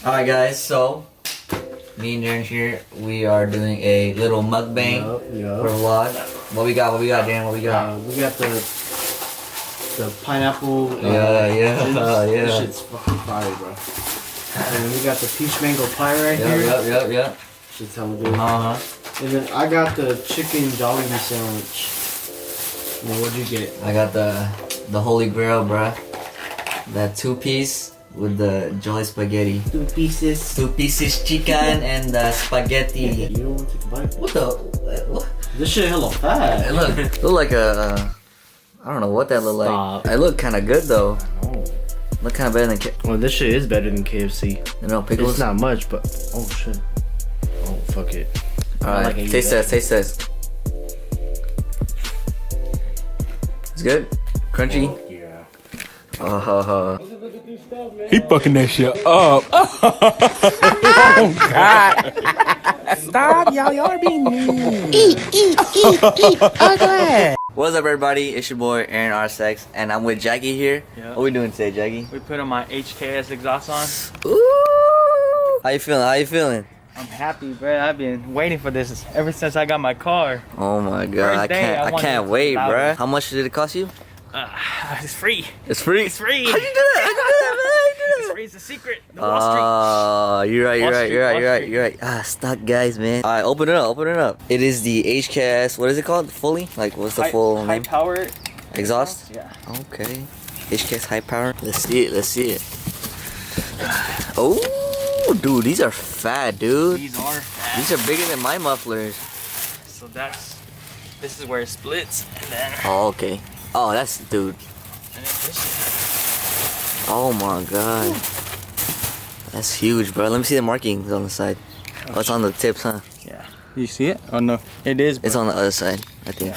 Alright guys, so me and Darren here, we are doing a little mukbang for vlog. What we got, Dan? What we got? We got the pineapple. Yeah. This shit's fucking fire, bro. And we got the peach mango pie right here. Yep. Shit's hella good. And then I got the chicken Jollibee sandwich. Well, what'd you get? I got the holy grail, bruh. That 2-piece with the jolly spaghetti. 2 pieces. 2 pieces chicken and spaghetti. You don't want to take a bite? What the? What? This shit hella fat. It look like a. I don't know what that look like. It look kind of good though. No. Look kind of better than. Well, this shit is better than KFC. You know, pickles. It's not much, but oh shit. Oh fuck it. All right, like taste test. It's good. Crunchy. Oh, yeah. He fucking that shit up. Oh God. Stop, y'all are being mean. Eat. Okay. What's up, everybody? It's your boy AronRSX, and I'm with Jackie here. Yep. What we doing today, Jackie? We put on my HKS exhaust on. Ooh. How you feeling? I'm happy, bro. I've been waiting for this ever since I got my car. Oh my God, I can't wait, bro. How much did it cost you? It's free. It's free? It's free. How'd you do that, man? It's free. It's a secret. The Wall Street. You're right. Stock guys, man. Alright, open it up. It is the HKS, what is it called? Fully? Like, what's the full name? High power Exhaust? Yeah. Okay. HKS high power. Let's see it. Oh, dude, these are fat, dude. These are fat. These are bigger than my mufflers. So this is where it splits, and then. Oh, okay. Oh, that's, dude. And then this. Oh my God. That's huge, bro. Let me see the markings on the side. Oh, it's on the tips, huh? Yeah. You see it? Oh no, it is. Bro. It's on the other side, I think.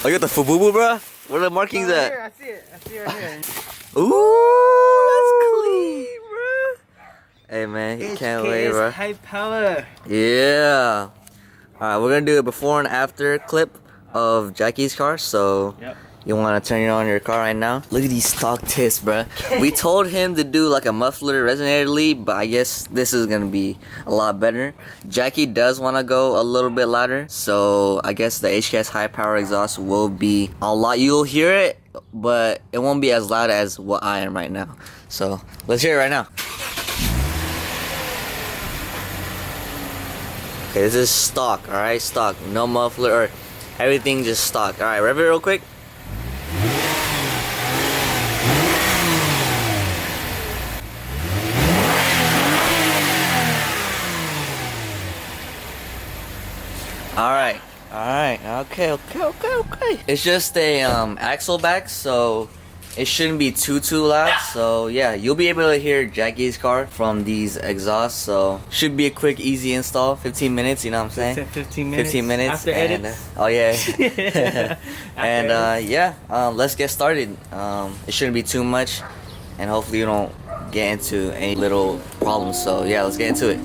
Oh, you got the fububu, bro? Where are the markings at? Here, I see it right here. Ooh, that's clean, bro. Hey, man, can't wait, bro. High power. Yeah. Alright, we're gonna do a before and after clip of Jackie's car, so you wanna turn it on your car right now? Look at these stock tips, bruh. We told him to do like a muffler resonator lead, but I guess this is gonna be a lot better. Jackie does wanna go a little bit louder, so I guess the HKS high power exhaust will be a lot. You'll hear it, but it won't be as loud as what I am right now. So let's hear it right now. Okay, this is stock, alright? Stock. No muffler or everything, just stock. Alright, rev it real quick. Alright. Okay. It's just a axle back, so it shouldn't be too loud. So yeah, you'll be able to hear Jackie's car from these exhausts. So should be a quick, easy install. 15 minutes, you know what I'm saying? 15 minutes. 15 minutes. After and, edits. Oh yeah. And let's get started. It shouldn't be too much, and hopefully you don't get into any little problems. So yeah, let's get into it.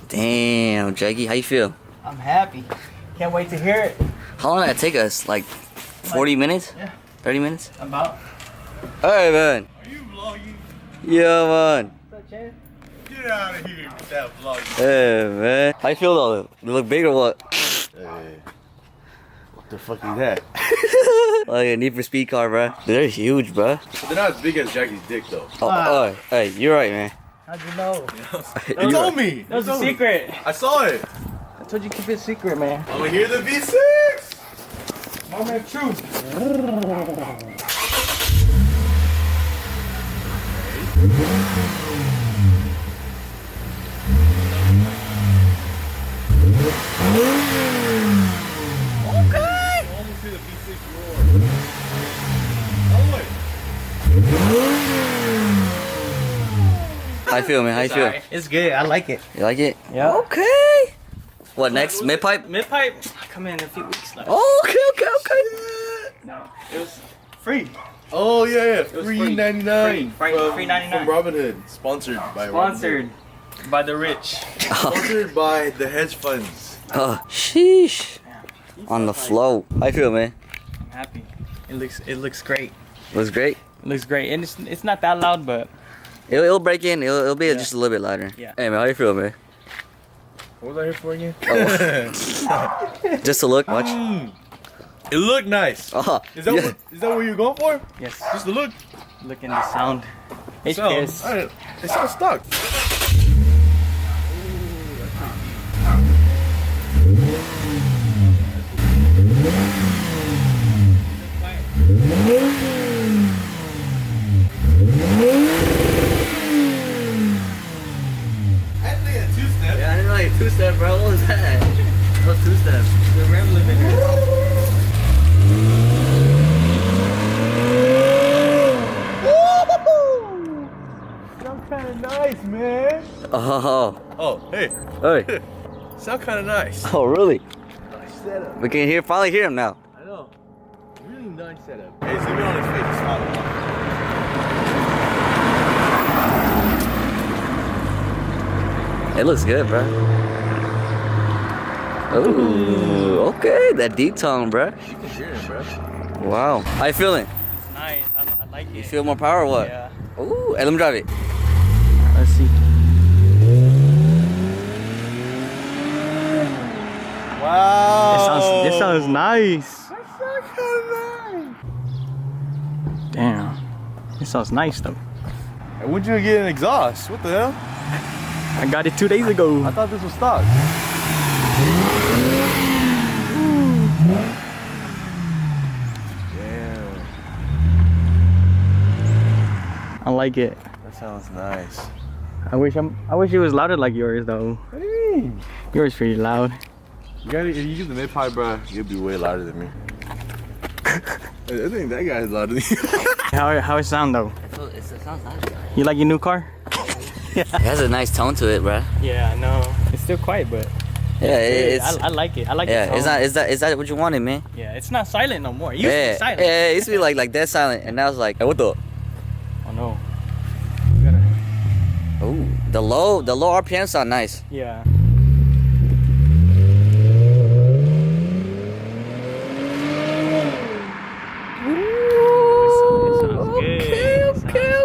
Damn, Jackie, how you feel? I'm happy. Can't wait to hear it. How long did that take us? Like 40 minutes? Yeah. 30 minutes? About. Alright, man. Are you vlogging? Yeah, man. What's up, Chad? Get out of here with that vlogging. Hey, man. How you feel though? They look big or what? Hey. The fuck is that? Like a Need for Speed car, bro. They're huge, bro. They're not as big as Jackie's dick though. Oh, hey, you're right, man. How'd you know? You told me. That was a secret. I saw it. I told you keep it a secret, man. I'm gonna hear the V6. Moment of truth. How you feel, man? How you feel? It's good. I like it. You like it? Yeah. Okay. What next? Mid pipe? Mid pipe. Come in a few weeks. Like, Oh, okay. it was free. Oh yeah. was Free free. 99. Free 99. From Robinhood. Sponsored by Sponsored by the rich. Sponsored by the hedge funds. Sheesh. On the flow. How you feel, man? I'm happy. It looks great. Looks great. It looks great, and it's not that loud, but It'll break in. It'll be just a little bit louder. Yeah. Hey, man, how you feel, man? What was I here for again? Just to look, watch. It looked nice. Is that what you're going for? yes. Just the look. Look in the sound. HKS. It sounds stuck. Yeah, I didn't like two-step, bro. What was that? That was two-step. The rev limiter. Sound kind of nice, man. Oh, Oh, hey. hey. Sound kind of nice. Oh, really? Nice setup. We can finally hear him now. I know. Really nice setup. Hey, zoom in on his face. Smile. It looks good, bro. Ooh, okay. That deep tone, bro. You can hear him, bro. Wow. How you feeling? It's nice. I like it. You feel more power or what? Yeah. Ooh, hey, let me drive it. Let's see. Wow. This sounds nice. Damn. It sounds nice though. And when'd you get an exhaust? What the hell? I got it 2 days ago. I thought this was stock. Damn. I like it. That sounds nice. I wish it was louder like yours though. What do you mean? Yours pretty loud. You gotta, if you use the mid pipe, bro, you'll be way louder than me. I think that guy's louder than you. How it sound though? It sounds nice. You like your new car? It has a nice tone to it, bro. Yeah, I know. It's still quiet, but Yeah, it's. I like it. I like Yeah, the tone. is that what you wanted, man? Yeah, it's not silent no more. It used to Yeah, be silent. yeah, it used to be like dead silent, and now it's like, hey, what the? Oh no. Ooh, the low RPM sound nice. Yeah.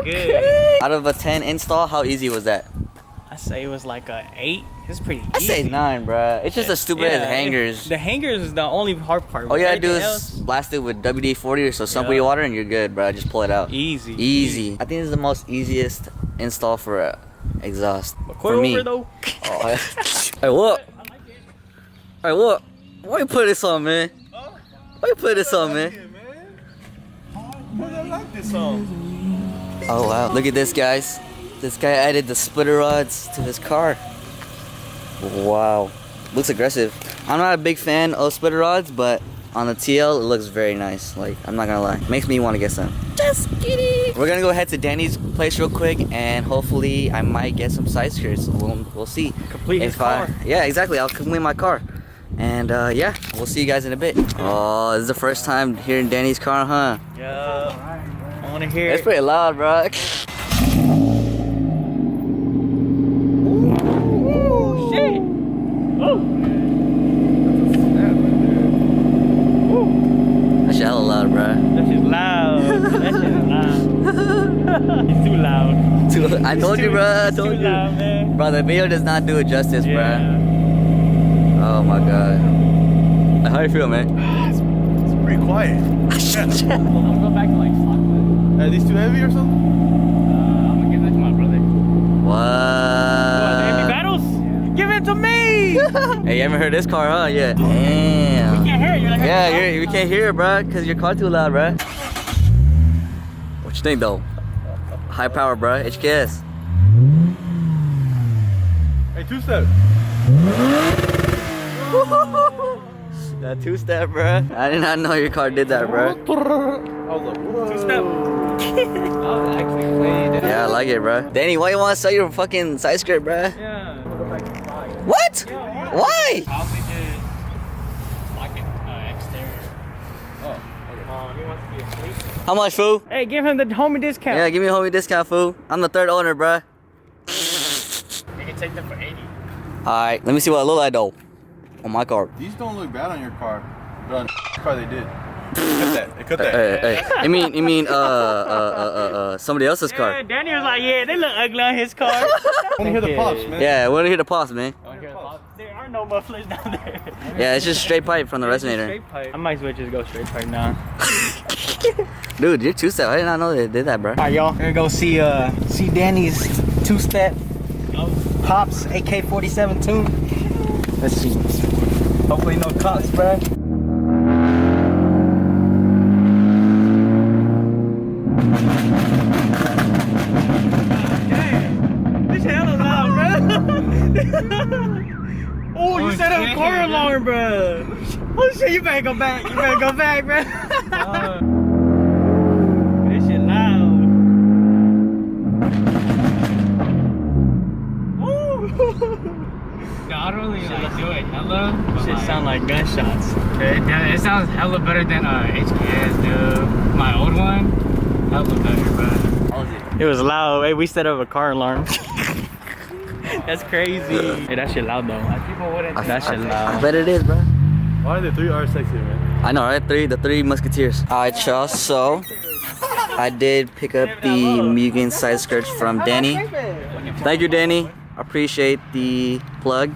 Okay. Out of a 10 install, how easy was that? I say it was like a 8. It's pretty I easy. say 9, bruh. It's just a stupid ass hangers. The hangers is the only hard part. All you gotta do Everything is else, blast it with WD-40 or so soap with Yeah. your water, and you're good, bruh. Just pull it out. easy. Easy. I think this is the most easiest install for a exhaust But for me. over though. Oh, hey, what? Hey, what? Why you put this on, man? Why you put this on, man? I like this song. Oh wow, look at this, guys. This guy added the splitter rods to his car. Wow, looks aggressive. I'm not a big fan of splitter rods, but on the TL it looks very nice. Like, I'm not gonna lie, makes me want to get some. Just kidding. We're gonna go head to Danny's place real quick, and hopefully I might get some side skirts. We'll see. Complete his If car. Yeah, exactly. I'll complete my car. And yeah, we'll see you guys in a bit. Oh, this is the first time hearing Danny's car, huh? Yeah. I want to hear It's it. pretty loud, bro. Oh shit. Oh. That shit hella loud, bro. That shit's loud. That shit is loud. It's too loud. I told you, bro. I It's told too you. loud, man. Bro, the video does not do it justice, Yeah. bro. Oh my god. How you feel, man? Pretty quiet. I'm gonna go back to like Stockton. Are these too heavy or something? I'm gonna give that to my brother. What? Battles? Give it to me! Hey, you haven't heard this car, huh? Yeah. Damn. You can't hear it. You're like, Yeah, we can't hear it, bro, because your car too loud, bro. What you think, though? High power, bro. HKS. Hey, two-step. That two-step, bro. I did not know your car did that, bro. I was like, what? two-step. Oh, actually played. Yeah, I like it, bro. Danny, why you want to sell your fucking side skirt, bro? Yeah. What? Why? Probably just like an exterior. Oh, okay. He wants to be asleep. How much, fool? Hey, give him the homie discount. Yeah, give me a homie discount, fool. I'm the third owner, bro. You can take them for 80. Alright, let me see what I look like, though. On my car. These don't look bad on your car, but on your car they did. Cut that. They cut that. Hey. You mean, somebody else's Yeah, car? Danny was like, yeah, they look ugly on his car. I want to hear the pops, man. Yeah, we want to hear the pops, man. There are no mufflers down there. Yeah, it's just straight pipe from the resonator. Straight pipe. I might as well just go straight pipe now. Dude, you're two-step. I did not know they did that, bro. Alright, y'all. We're gonna go see Danny's two-step Pops AK-47 tune. Let's see. Hopefully no cops, bro. This hella loud, bro. Oh, you set up a car alarm, bro. Oh shit, you better go back. You better go back, bro. This shit loud. No, I don't really like do it hella. Shit sound like gunshots. It sounds hella better than HKS, dude. My old one, hella better, bro. It was loud. Hey, we set up a car alarm. That's crazy. Hey, that shit loud though. People wouldn't. That shit I loud. bet it is, bro. Why are there 3 RSX here, man? I know, right? The three musketeers. Alright, y'all, so I did pick up the Mugen side skirts from Danny. Thank you, Danny. I appreciate the plug.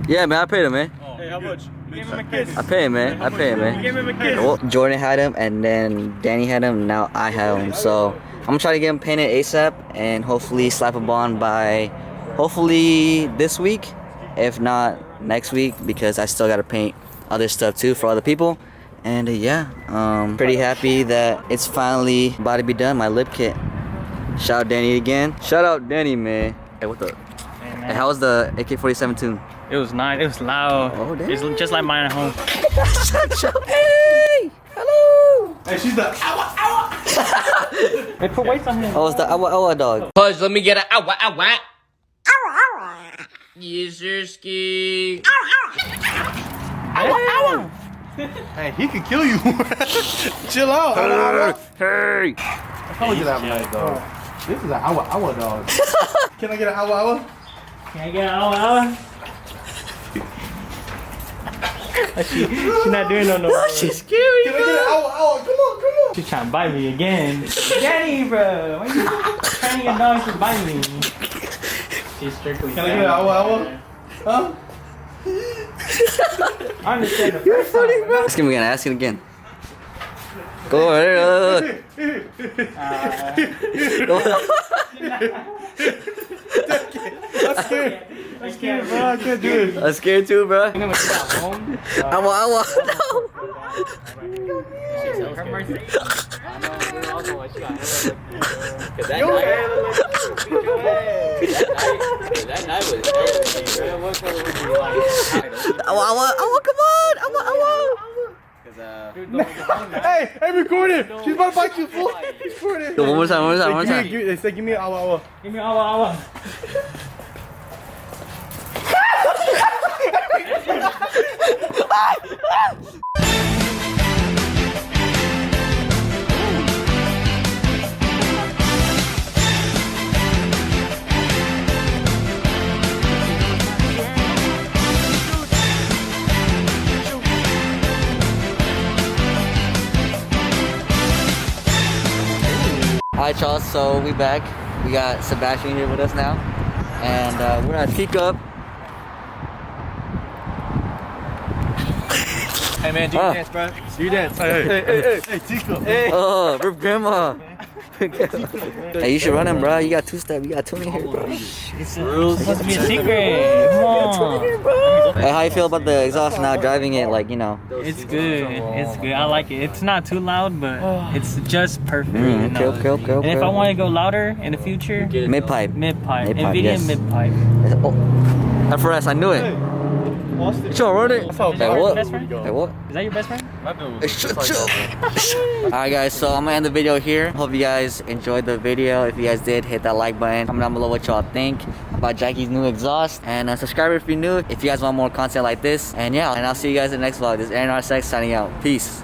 Yeah, man, I paid him, man. Hey, how much? Give him a kiss. I pay him, man. I pay him, man. Give him a kiss. Well, Jordan had him, and then Danny had him. Now I have him. So I'm gonna try to get him painted ASAP, and hopefully slap him on by hopefully this week, if not next week, because I still gotta paint other stuff too for other people. And yeah, pretty happy that it's finally about to be done. My lip kit. Shout out Danny again. Shout out Danny, man. Hey, what the? Hey, how was the AK-47 tune? It was nice. It was loud. Oh, damn. It's just like mine at home. Hey! Hello! Hey, she's the Hey, put weights on him. Oh, it's the Awa dog. Pudge, let me get an awa awa. Yes, sir, ski. Hey, he could kill you. Chill out. Hey! I told you that nice dog. This is an awa dog. Can I get an awa? Can I get an hour? She's not doing no. She's scary, Can I get an awa? Come on. She's trying to bite me again. Danny, bro. Why you training your dogs to bite me? She's strictly. Can I get an awa? Huh? I understand the first time. Ask him again, ask him again. Go ahead. I'm scared. I'm scared, bro. I can't do it. I'm scared too, bro. You know what you got home? Awa. No. Her mercy. I know. Also, what you got. Cause that night was Awa, come on. Awa. Hey, record it. She's about to bite you, fool. Record it. One more time. They say, give me an awa. Give me an hour. Alright, y'all, so we back. We got Sebastian here with us now. And we're at Teacup. Hey man, do Ah. your dance, bro. Do your dance. Hey, Tico. Oh, rip grandma. Hey, you should run him, bro. You got two-step. You got two in here, bro. It's supposed to be a secret. Come on. Hey, how you feel about the exhaust now? Driving it, like, you know. It's good. It's good. I like it. It's not too loud, but it's just perfect. You know? Okay. And if I want to go louder in the future, Mid-pipe. mid-pipe. Mid-pipe, NVIDIA yes. mid-pipe. Oh. FRS, I knew it. You trying to run it? Hey, what? Best friend? Hey, what? Is that your best friend? Alright guys, so I'm gonna end the video here. Hope you guys enjoyed the video. If you guys did, hit that like button. Comment down below what y'all think about Jackie's new exhaust. And subscribe if you're new if you guys want more content like this. And yeah, and I'll see you guys in the next vlog. This is AronRSX signing out. Peace.